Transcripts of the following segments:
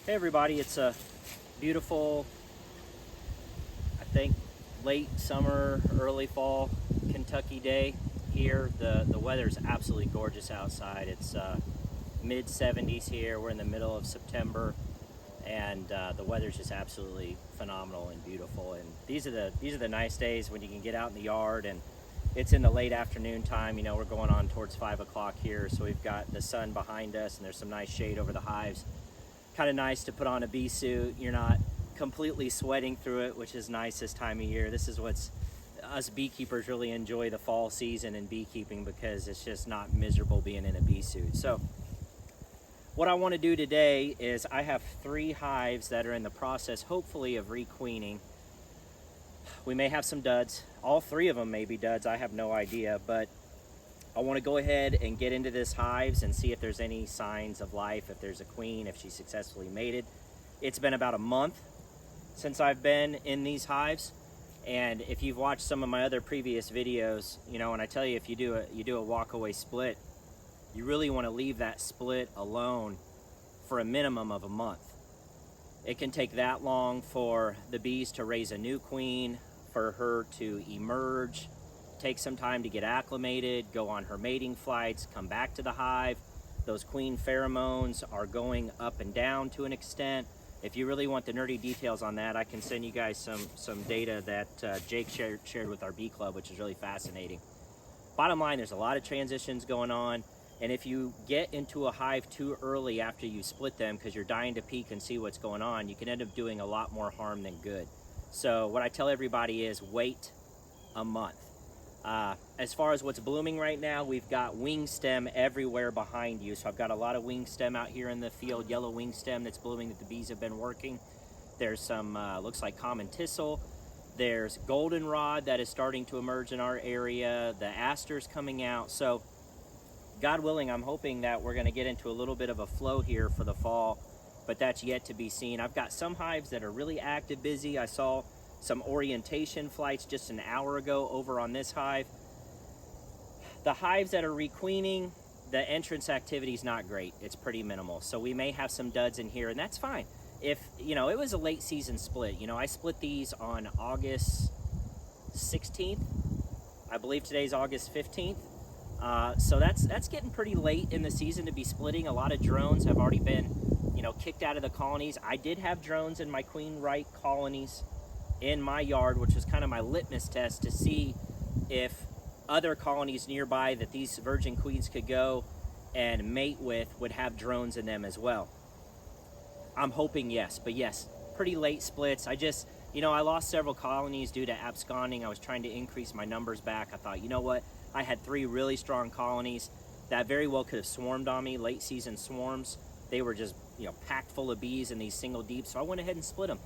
Hey everybody, it's a beautiful, I think, late summer, early fall Kentucky day here. The weather is absolutely gorgeous outside. It's mid 70s here. We're in the middle of September, and the weather's just absolutely phenomenal and beautiful. And these are the nice days when you can get out in the yard, and it's in the late afternoon time. You know, we're going on towards 5 o'clock here, so we've got the sun behind us, and there's some nice shade over the hives. Kind of nice to put on a bee suit. You're not completely sweating through it, which is nice this time of year. This is what's us beekeepers really enjoy the fall season in beekeeping, because it's just not miserable being in a bee suit. So what I want to do today is I have 3 hives that are in the process, hopefully, of requeening. We may have some duds. All 3 of them may be duds. I have no idea, but I want to go ahead and get into this hives and see if there's any signs of life, if there's a queen, if she successfully mated. It's been about a month since I've been in these hives, and if you've watched some of my other previous videos, you know, when I tell you if you do a walk-away split, you really want to leave that split alone for a minimum of a month. It can take that long for the bees to raise a new queen, for her to emerge, take some time to get acclimated, go on her mating flights, come back to the hive. Those queen pheromones are going up and down to an extent. If you really want the nerdy details on that, I can send you guys some data that Jake shared with our bee club, which is really fascinating. Bottom line, there's a lot of transitions going on, and if you get into a hive too early after you split them because you're dying to peek and see what's going on, you can end up doing a lot more harm than good. So what I tell everybody is wait a month. As far as what's blooming right now, we've got wing stem everywhere behind you. So I've got a lot of wing stem out here in the field, yellow wing stem that's blooming that the bees have been working. There's some, looks like common thistle. There's goldenrod that is starting to emerge in our area. The aster's coming out. So God willing, I'm hoping that we're going to get into a little bit of a flow here for the fall, but that's yet to be seen. I've got some hives that are really active, busy. I saw some orientation flights just an hour ago over on this hive. The hives that are requeening, the entrance activity is not great. It's pretty minimal. So we may have some duds in here, and that's fine. If, you know, it was a late season split. You know, I split these on August 16th. I believe today's August 15th. So that's getting pretty late in the season to be splitting. A lot of drones have already been, you know, kicked out of the colonies. I did have drones in my queen right colonies in my yard, which was kind of my litmus test to see if other colonies nearby that these virgin queens could go and mate with would have drones in them as well. I'm hoping yes, but yes, pretty late splits. I just, you know, I lost several colonies due to absconding. I was trying to increase my numbers back. I thought, you know what, I had 3 really strong colonies that very well could have swarmed on me, late season swarms. They were just, you know, packed full of bees in these single deeps, so I went ahead and split them.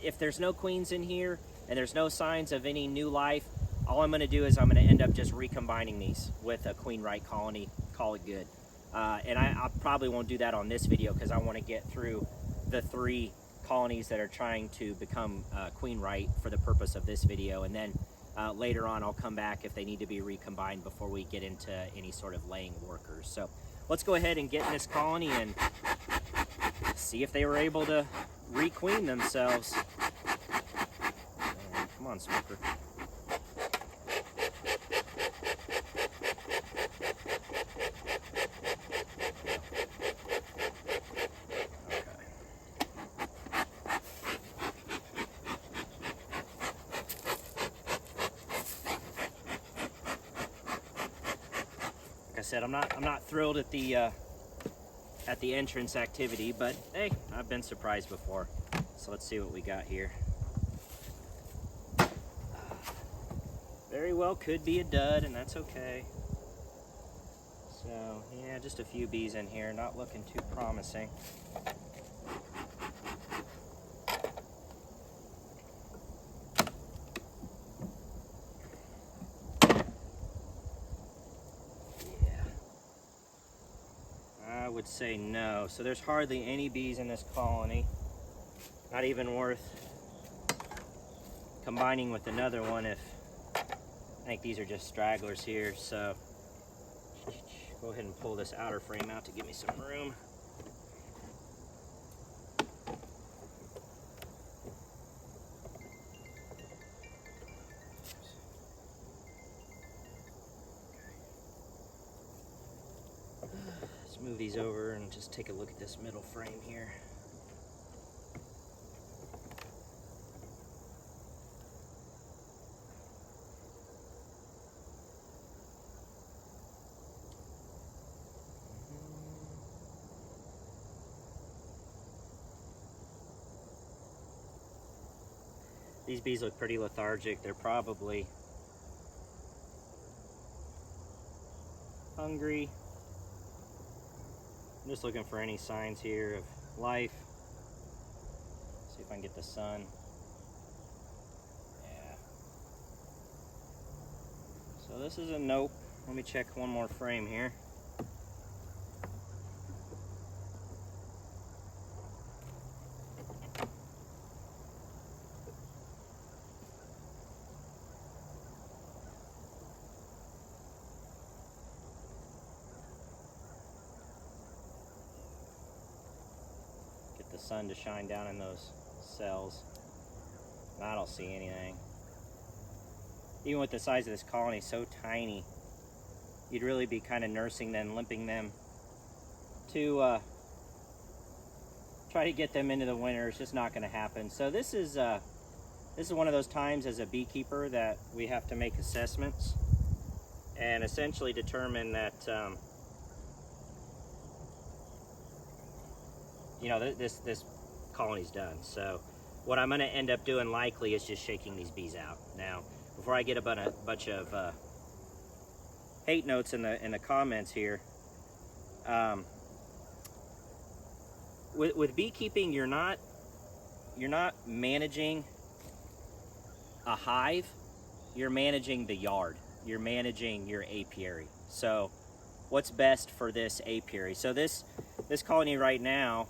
If there's no queens in here and there's no signs of any new life, all I'm going to do is I'm going to end up just recombining these with a queen right colony, call it good. And I probably won't do that on this video because I want to get through the 3 colonies that are trying to become queen right for the purpose of this video. And then later on I'll come back if they need to be recombined before we get into any sort of laying workers. So let's go ahead and get in this colony and see if they were able to requeen themselves. Man, come on, Smoker. Like I said, I'm not thrilled at the entrance activity, but hey, I've been surprised before. So let's see what we got here. Very well could be a dud, and that's okay. So yeah, just a few bees in here, not looking too promising. I would say no. So there's hardly any bees in this colony. Not even worth combining with another one if I think these are just stragglers here. So go ahead and pull this outer frame out to give me some room. move these over and just take a look at this middle frame here. These bees look pretty lethargic. They're probably hungry. I'm just looking for any signs here of life. See if I can get the sun. Yeah. So this is a nope. Let me check one more frame here. The sun to shine down in those cells. And I don't see anything. Even with the size of this colony so tiny, you'd really be kind of nursing them, limping them to try to get them into the winter. It's just not going to happen. So this is one of those times as a beekeeper that we have to make assessments and essentially determine that you know, this colony's done. So what I'm going to end up doing likely is just shaking these bees out. Now, before I get a bunch of hate notes in the comments here, with beekeeping, you're not managing a hive. You're managing the yard. You're managing your apiary. So what's best for this apiary? So this colony right now,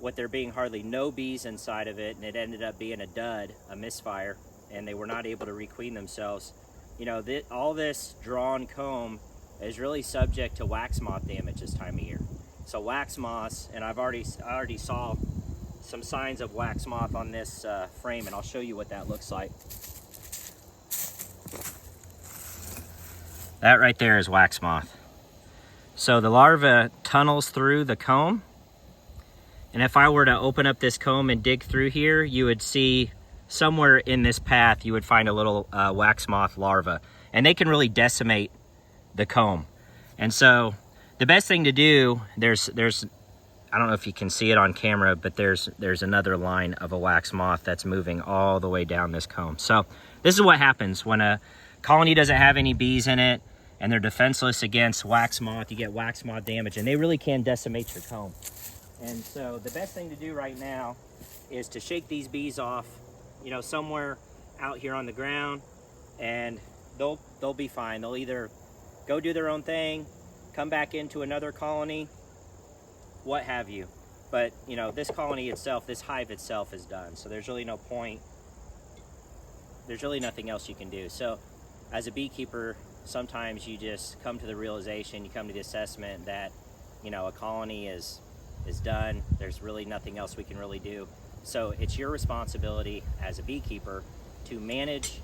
with there being hardly no bees inside of it, and it ended up being a dud, a misfire, and they were not able to requeen themselves. You know, all this drawn comb is really subject to wax moth damage this time of year. So wax moths, and I already saw some signs of wax moth on this frame, and I'll show you what that looks like. That right there is wax moth. So the larva tunnels through the comb. And if I were to open up this comb and dig through here, you would see somewhere in this path, you would find a little wax moth larva. And they can really decimate the comb. And so the best thing to do, there's I don't know if you can see it on camera, but there's another line of a wax moth that's moving all the way down this comb. So this is what happens when a colony doesn't have any bees in it and they're defenseless against wax moth. You get wax moth damage, and they really can decimate your comb. And so the best thing to do right now is to shake these bees off, you know, somewhere out here on the ground, and they'll be fine. They'll either go do their own thing, come back into another colony, what have you. But, you know, this colony itself, this hive itself is done. So there's really no point. There's really nothing else you can do. So as a beekeeper, sometimes you just come to the realization, you come to the assessment that, you know, a colony is done. There's really nothing else we can really do. So it's your responsibility as a beekeeper to manage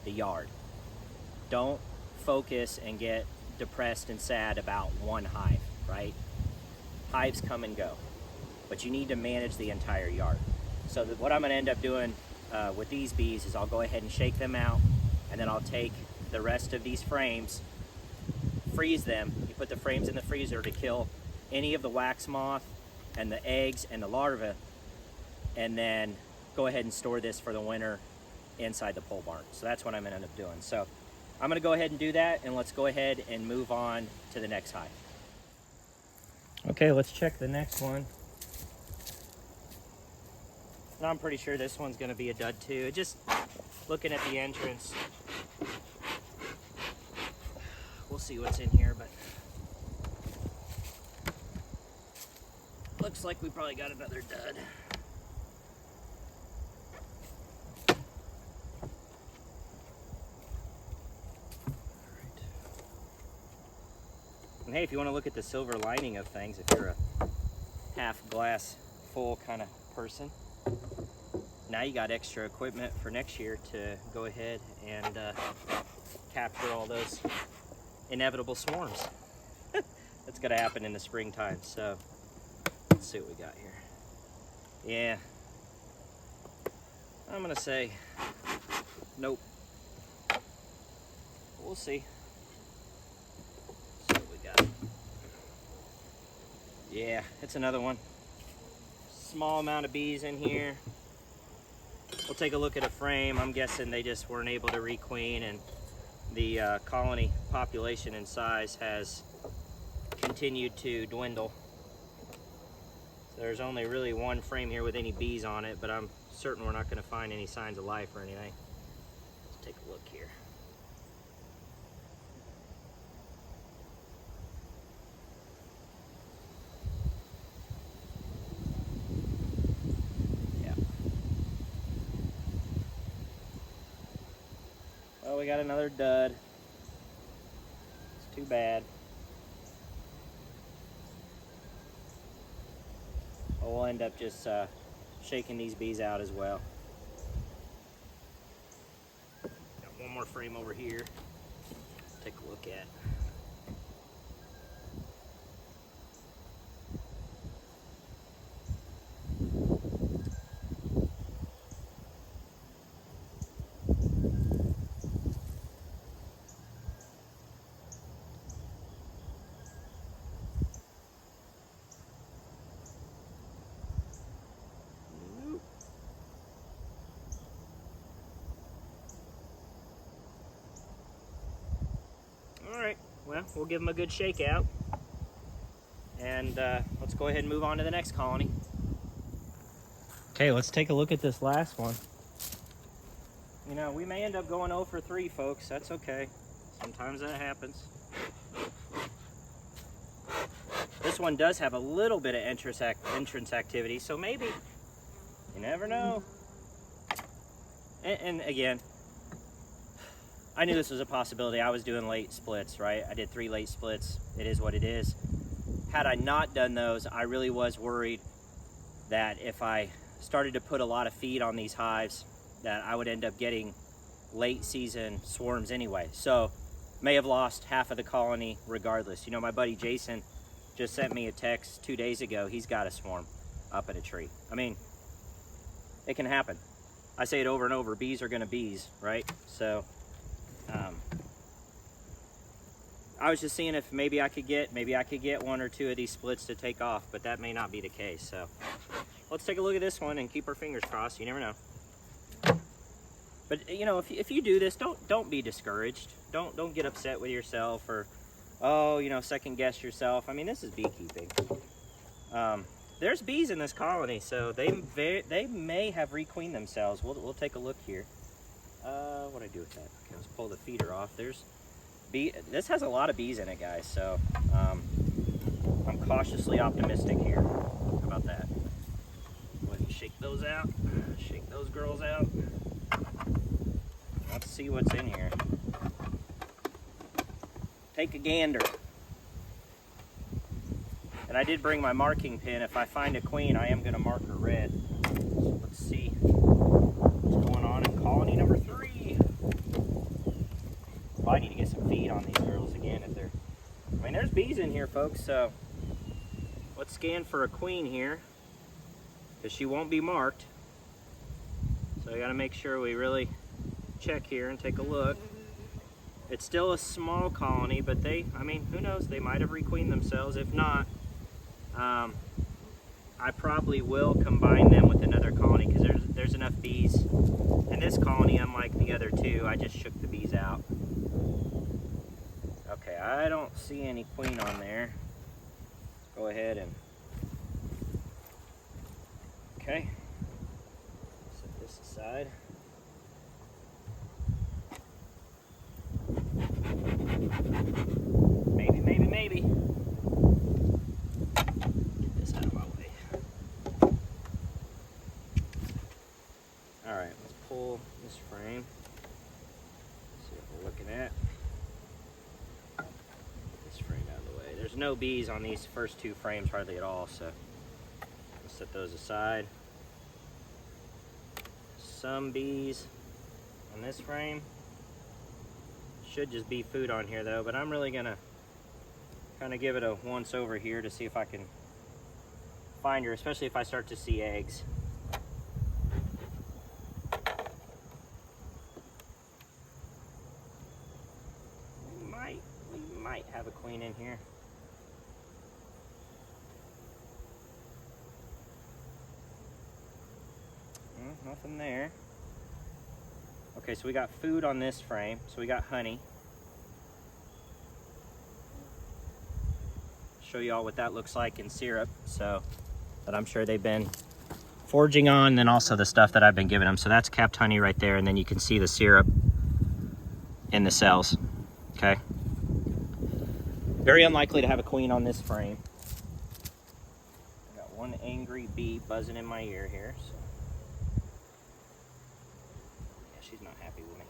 the yard. Don't focus and get depressed and sad about one hive, right? Hives come and go, but you need to manage the entire yard. So what I'm gonna end up doing with these bees is I'll go ahead and shake them out, and then I'll take the rest of these frames, freeze them. You put the frames in the freezer to kill any of the wax moth and the eggs and the larvae, and then go ahead and store this for the winter inside the pole barn. So that's what I'm gonna end up doing. So I'm gonna go ahead and do that, and let's go ahead and move on to the next hive. Okay, let's check the next one. And I'm pretty sure this one's gonna be a dud too. Just looking at the entrance, we'll see what's in here, but looks like we probably got another dud. And hey, if you want to look at the silver lining of things, if you're a half glass full kind of person, now you got extra equipment for next year to go ahead and capture all those inevitable swarms. That's gonna happen in the springtime. So let's see what we got here. Yeah, I'm gonna say nope. We'll see. See what we got. Yeah, it's another one. Small amount of bees in here. We'll take a look at a frame. I'm guessing they just weren't able to requeen, and the colony population and size has continued to dwindle. So there's only really one frame here with any bees on it, but I'm certain we're not going to find any signs of life or anything. Let's take a look here. Well, we got another dud. It's too bad. Well, we'll end up just shaking these bees out as well. Got one more frame over here. Take a look at. Alright, well, we'll give them a good shakeout. And let's go ahead and move on to the next colony. Okay, let's take a look at this last one. You know, we may end up going 0 for 3, folks. That's okay. Sometimes that happens. This one does have a little bit of entrance activity, so maybe, you never know. And again, I knew this was a possibility. I was doing late splits, right? I did 3 late splits. It is what it is. Had I not done those, I really was worried that if I started to put a lot of feed on these hives, that I would end up getting late season swarms anyway. So may have lost half of the colony regardless. You know, my buddy Jason just sent me a text 2 days ago. He's got a swarm up at a tree. I mean, it can happen. I say it over and over, bees are gonna bees, right? So I was just seeing if maybe I could get 1 or 2 of these splits to take off, but that may not be the case. So let's take a look at this one and keep our fingers crossed. You never know. But you know, if you do this, don't be discouraged. Don't get upset with yourself or, oh, you know, second guess yourself. I mean, this is beekeeping. There's bees in this colony, so they may have requeened themselves. We'll take a look here. What do I do with that? Okay, let's pull the feeder off. This has a lot of bees in it, guys, so I'm cautiously optimistic here. How about that? Go ahead and shake those out. Shake those girls out. Let's see what's in here. Take a gander. And I did bring my marking pin. If I find a queen, I am going to mark her red. So let's see what's going on in colony number 3. Well, I need to get some feed on these girls again. I mean, there's bees in here, folks, so let's scan for a queen here, because she won't be marked. So I got to make sure we really check here and take a look. It's still a small colony, but I mean, who knows? They might have requeened themselves. If not, I probably will combine them with another colony, because there's enough bees in this colony. Unlike the other 2, I just shook the bees out. Okay, I don't see any queen on there. Go ahead and, okay, set this aside. Maybe. Get this out of my way. All right, let's pull this frame. See what we're looking at. Get this frame out of the way. There's no bees on these first 2 frames hardly at all, so let's set those aside. Some bees on this frame. Should just be food on here though, but I'm really gonna kind of give it a once over here to see if I can find her, especially if I start to see eggs. We might have a queen in here. Nothing there. Okay, so we got food on this frame, so we got honey. Show you all what that looks like in syrup, so that I'm sure they've been foraging on, and also the stuff that I've been giving them. So that's capped honey right there, and then you can see the syrup in the cells. Okay. Very unlikely to have a queen on this frame. I got one angry bee buzzing in my ear here, so yeah, she's not happy with me.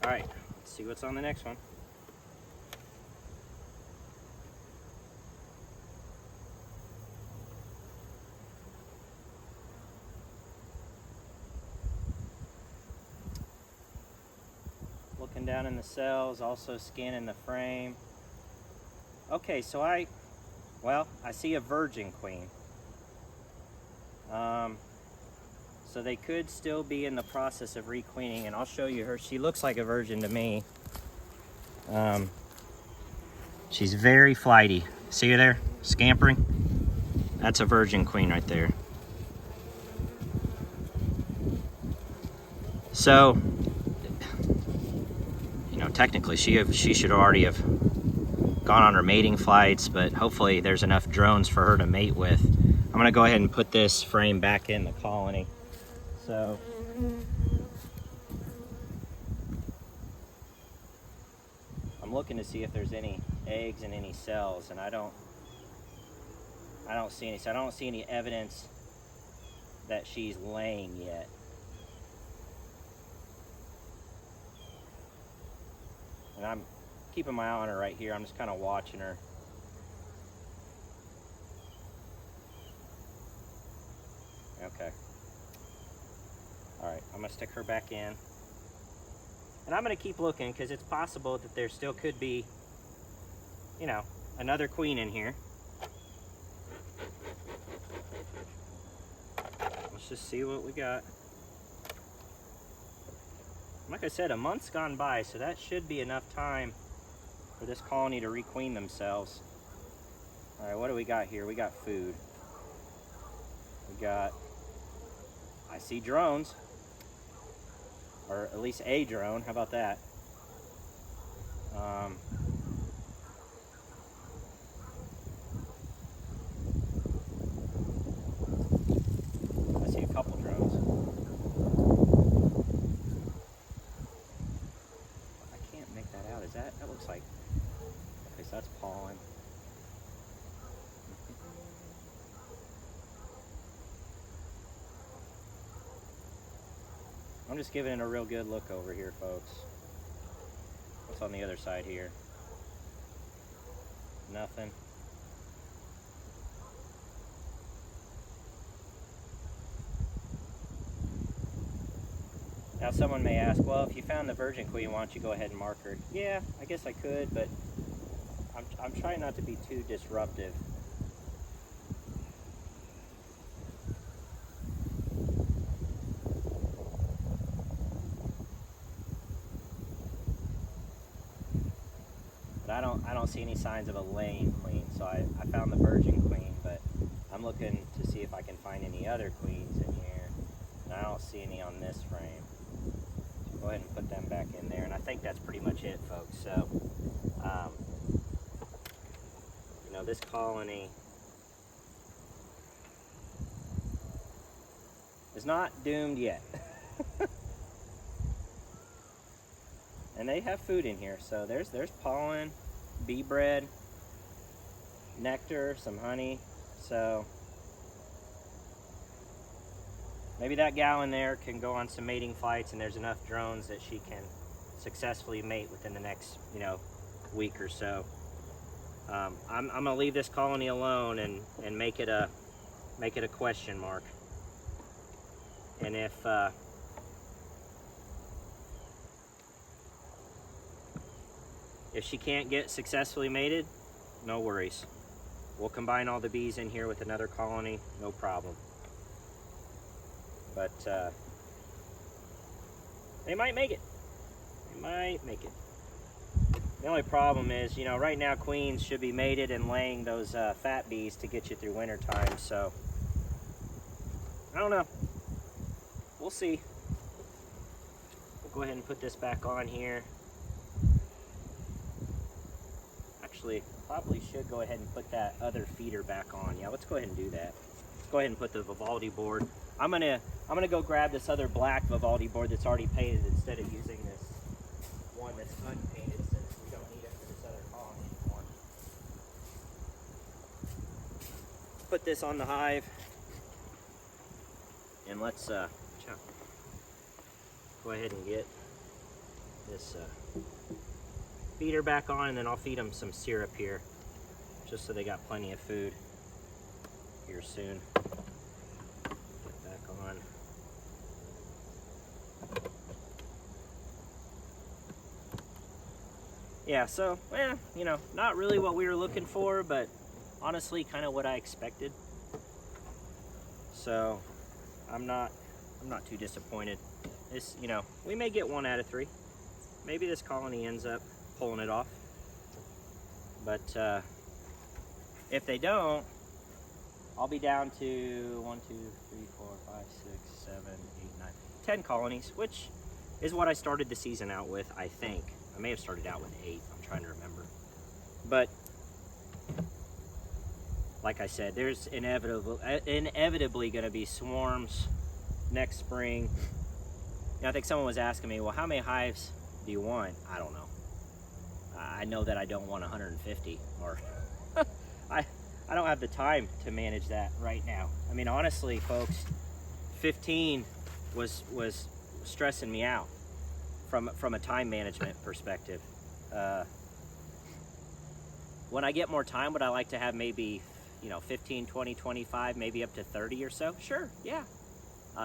All right, let's see what's on the next one. Looking down in the cells, also scanning the frame. Okay, so I see a virgin queen. So they could still be in the process of requeening, and I'll show you her. She looks like a virgin to me. She's very flighty. See her there, scampering? That's a virgin queen right there. So, you know, technically she should already have gone on her mating flights, but hopefully there's enough drones for her to mate with. I'm gonna go ahead and put this frame back in the colony. So, I'm looking to see if there's any eggs in any cells, and I don't see any. So I don't see any evidence that she's laying yet. And I'm keeping my eye on her right here. I'm just kind of watching her. Okay. All right, I'm gonna stick her back in. And I'm gonna keep looking, because it's possible that there still could be, you know, another queen in here. Let's just see what we got. Like I said, a month's gone by, so that should be enough time for this colony to requeen themselves. All right, what do we got here? We got food. I see drones, or at least a drone. How about that? I see a couple drones. I can't make that out. Is that looks like, okay, so that's pollen. I'm just giving it a real good look over here, folks. What's on the other side here? Nothing. Now someone may ask, well, if you found the virgin queen, why don't you go ahead and mark her? Yeah, I guess I could, but I'm trying not to be too disruptive. I don't see any signs of a laying queen, so I found the virgin queen, but I'm looking to see if I can find any other queens in here, and I don't see any on this frame. So go ahead and put them back in there, and I think that's pretty much it, folks. So, you know, this colony is not doomed yet. And they have food in here, so there's pollen, bee bread, nectar, some honey. So maybe that gal in there can go on some mating flights, and there's enough drones that she can successfully mate within the next, you know, week or so. I'm gonna leave this colony alone and make it a question mark. And if If she can't get successfully mated, no worries. We'll combine all the bees in here with another colony, no problem. But they might make it. They might make it. The only problem is, you know, right now queens should be mated and laying those fat bees to get you through winter time, so I don't know. We'll see. We'll go ahead and put this back on here. Actually, probably should go ahead and put that other feeder back on. Yeah, let's go ahead and do that. Let's go ahead and put the Vivaldi board. I'm gonna go grab this other black Vivaldi board that's already painted instead of using this one that's unpainted, since we don't need it for this other colony anymore. Put this on the hive, and let's go ahead and get this feeder back on, and then I'll feed them some syrup here, just so they got plenty of food here soon. Get back on. Yeah, so, you know, not really what we were looking for, but honestly, kind of what I expected. So, I'm not too disappointed. This, you know, we may get 1 out of 3. Maybe this colony ends up pulling it off. But if they don't, I'll be down to 1, 2, 3, 4, 5, 6, 7, 8, 9, 10 colonies, which is what I started the season out with, I think. I may have started out with 8, I'm trying to remember. But like I said, there's inevitably going to be swarms next spring. You know, I think someone was asking me, well, how many hives do you want? I don't know. I know that I don't want 150, or I don't have the time to manage that right now. I mean, honestly, folks, 15 was stressing me out from a time management perspective. When I get more time, would I like to have maybe, you know, 15, 20, 25, maybe up to 30 or so? Sure, yeah.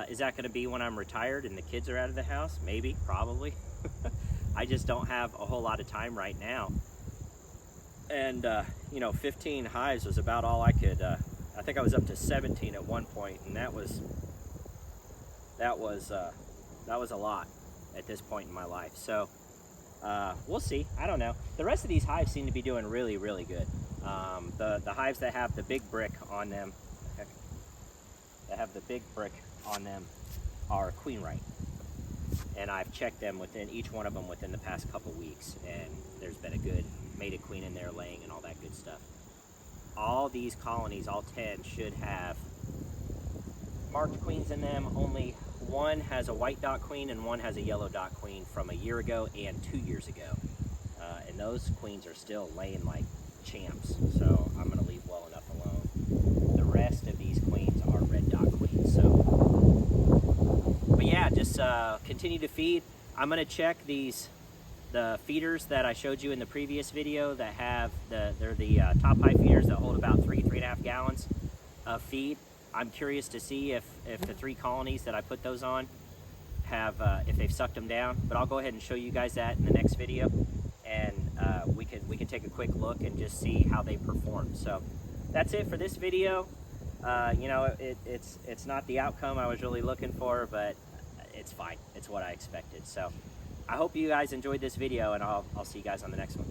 Is that going to be when I'm retired and the kids are out of the house? Maybe, probably. I just don't have a whole lot of time right now. And, you know, 15 hives was about all I could, I think I was up to 17 at one point, and that was a lot at this point in my life. So, we'll see. I don't know. The rest of these hives seem to be doing really, really good. The hives that have the big brick on them, are queen right. And I've checked them within each one of them within the past couple weeks, and there's been a good mated queen in there laying and all that good stuff. All these colonies, all 10, should have marked queens in them. Only one has a white dot queen and one has a yellow dot queen from a year ago and 2 years ago. And those queens are still laying like champs, so I'm going to leave well enough alone. The rest of these queens are red dot queens. But yeah, just continue to feed. I'm going to check the feeders that I showed you in the previous video that have they're the top hive feeders that hold about 3.5 gallons of feed. I'm curious to see if the 3 colonies that I put those on have if they've sucked them down. But I'll go ahead and show you guys that in the next video, and we can take a quick look and just see how they perform. So that's it for this video. You know, it's not the outcome I was really looking for, but it's fine. It's what I expected. So I hope you guys enjoyed this video, and I'll see you guys on the next one.